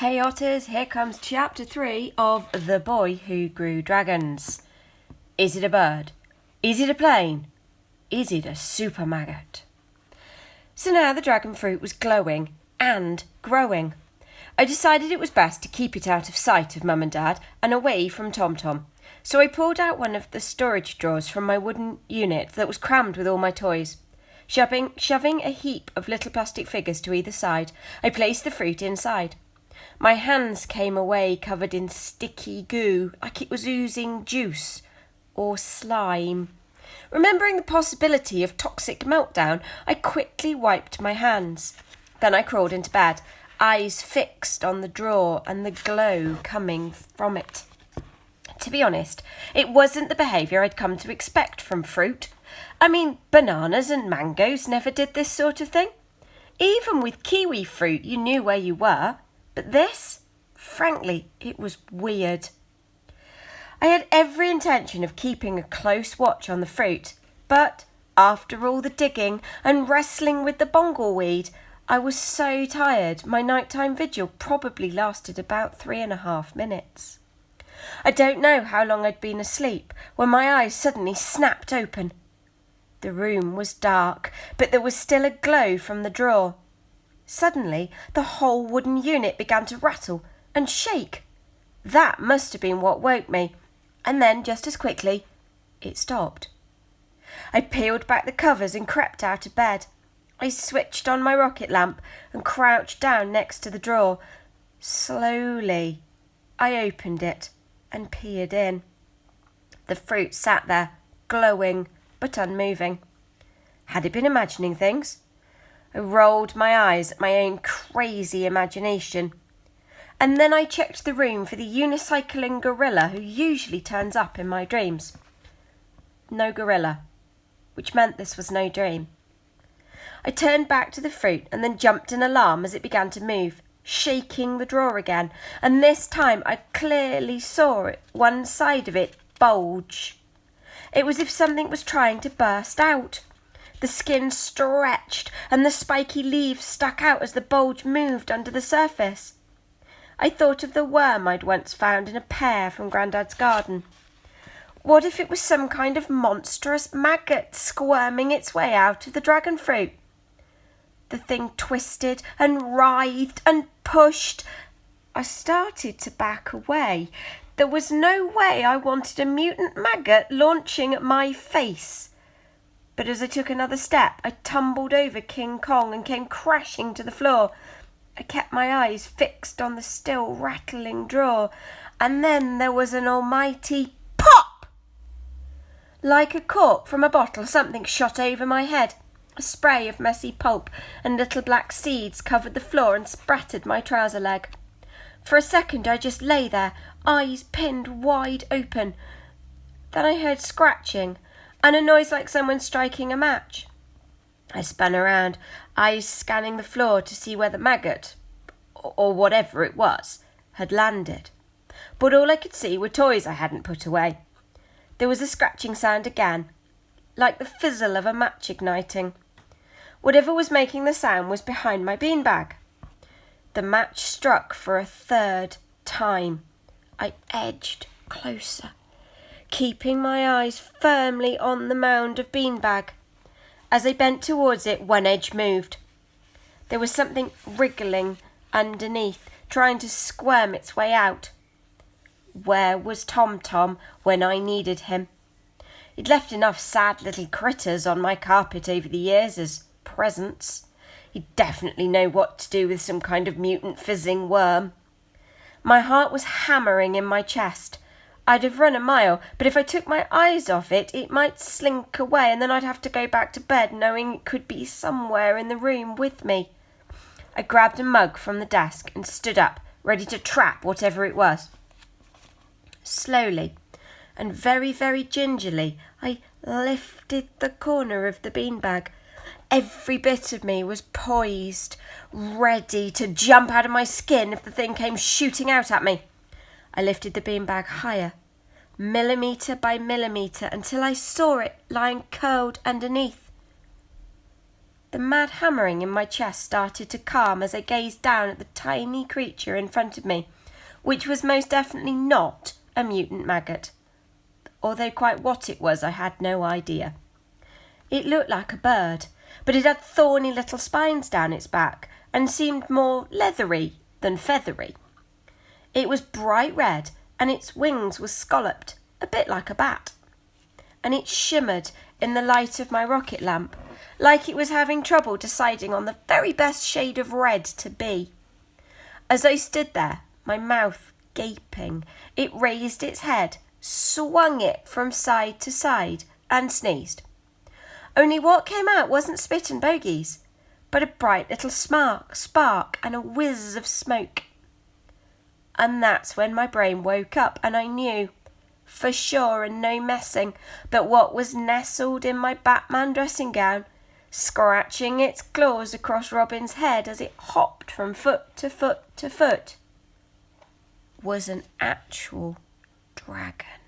Hey otters, here comes chapter 3 of The Boy Who Grew Dragons. Is it a bird? Is it a plane? Is it a super maggot? So now the dragon fruit was glowing and growing. I decided it was best to keep it out of sight of Mum and Dad and away from Tom Tom. So I pulled out one of the storage drawers from my wooden unit that was crammed with all my toys. Shoving a heap of little plastic figures to either side, I placed the fruit inside. My hands came away covered in sticky goo, like it was oozing juice or slime. Remembering the possibility of toxic meltdown, I quickly wiped my hands. Then I crawled into bed, eyes fixed on the drawer and the glow coming from it. To be honest, it wasn't the behaviour I'd come to expect from fruit. I mean, bananas and mangoes never did this sort of thing. Even with kiwi fruit, you knew where you were. But this, frankly, it was weird. I had every intention of keeping a close watch on the fruit, but after all the digging and wrestling with the bongleweed, I was so tired my nighttime vigil probably lasted about 3.5 minutes. I don't know how long I'd been asleep when my eyes suddenly snapped open. The room was dark, but there was still a glow from the drawer. Suddenly, the whole wooden unit began to rattle and shake. That must have been what woke me, and then, just as quickly, it stopped. I peeled back the covers and crept out of bed. I switched on my rocket lamp and crouched down next to the drawer. Slowly, I opened it and peered in. The fruit sat there, glowing but unmoving. Had it been imagining things? I rolled my eyes at my own crazy imagination. And then I checked the room for the unicycling gorilla who usually turns up in my dreams. No gorilla, which meant this was no dream. I turned back to the fruit and then jumped in alarm as it began to move, shaking the drawer again, and this time I clearly saw one side of it bulge. It was as if something was trying to burst out. The skin stretched and the spiky leaves stuck out as the bulge moved under the surface. I thought of the worm I'd once found in a pear from Grandad's garden. What if it was some kind of monstrous maggot squirming its way out of the dragon fruit? The thing twisted and writhed and pushed. I started to back away. There was no way I wanted a mutant maggot launching at my face. But as I took another step, I tumbled over King Kong and came crashing to the floor. I kept my eyes fixed on the still rattling drawer, and then there was an almighty pop! Like a cork from a bottle, something shot over my head. A spray of messy pulp and little black seeds covered the floor and sprattered my trouser leg. For a second I just lay there, eyes pinned wide open. Then I heard scratching and a noise like someone striking a match. I spun around, eyes scanning the floor to see where the maggot, or whatever it was, had landed. But all I could see were toys I hadn't put away. There was a scratching sound again, like the fizzle of a match igniting. Whatever was making the sound was behind my beanbag. The match struck for a third time. I edged closer, keeping my eyes firmly on the mound of beanbag. As I bent towards it, one edge moved. There was something wriggling underneath, trying to squirm its way out. Where was Tom Tom when I needed him? He'd left enough sad little critters on my carpet over the years as presents. He'd definitely know what to do with some kind of mutant fizzing worm. My heart was hammering in my chest. I'd have run a mile, but if I took my eyes off it, it might slink away and then I'd have to go back to bed knowing it could be somewhere in the room with me. I grabbed a mug from the desk and stood up, ready to trap whatever it was. Slowly and very, very gingerly, I lifted the corner of the beanbag. Every bit of me was poised, ready to jump out of my skin if the thing came shooting out at me. I lifted the beanbag higher, millimetre by millimetre, until I saw it lying curled underneath. The mad hammering in my chest started to calm as I gazed down at the tiny creature in front of me, which was most definitely not a mutant maggot, although quite what it was I had no idea. It looked like a bird, but it had thorny little spines down its back and seemed more leathery than feathery. It was bright red and its wings were scalloped, a bit like a bat, and it shimmered in the light of my rocket lamp, like it was having trouble deciding on the very best shade of red to be. As I stood there, my mouth gaping, it raised its head, swung it from side to side, and sneezed. Only what came out wasn't spit and bogies, but a bright little spark and a whiz of smoke. And that's when my brain woke up and I knew, for sure and no messing, that what was nestled in my Batman dressing gown, scratching its claws across Robin's head as it hopped from foot to foot to foot, was an actual dragon.